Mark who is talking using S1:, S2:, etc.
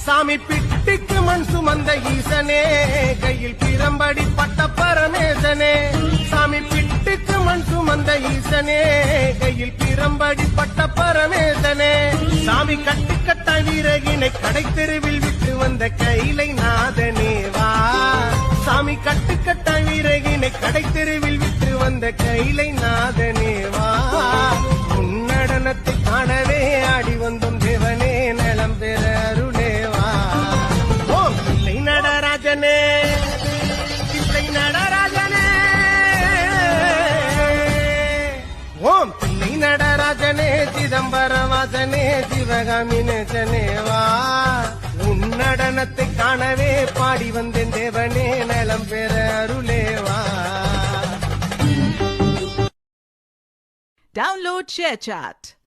S1: சாமி பிட்டிக்கு மண் சுமந்த ஈசனே, கையில் பிரம்படி பட்ட பரமேசனே. சாமி பிட்டுக்கு மண் சுமந்த ஈசனே, கையில் பிரம்படி பட்ட பரமேசனே. சாமி கட்டுக்கட்ட வீரகினை கடை தெருவில் விட்டு வந்த கைலை நாதனே வா. சாமி கட்டுக்கட்ட வீரகினை கடை தெருவில் விட்டு வந்த கைலை நாதனே வா. உன்னடனத்தை காணவே ஆடி வந்தோம் தேவனே, நலம் பெற அருளேவா. ஓம் பிள்ளை நடராஜனே, பிள்ளை நடராஜனே. ஓம் பிள்ளை நடராஜனே, சிதம்பரவாசனே, சிவகாமி நேசனேவா. உன்னடனத்தை காணவே பாடி வந்தேன் தேவனே, நலம் பெற அருளேவா.
S2: Download ShareChat.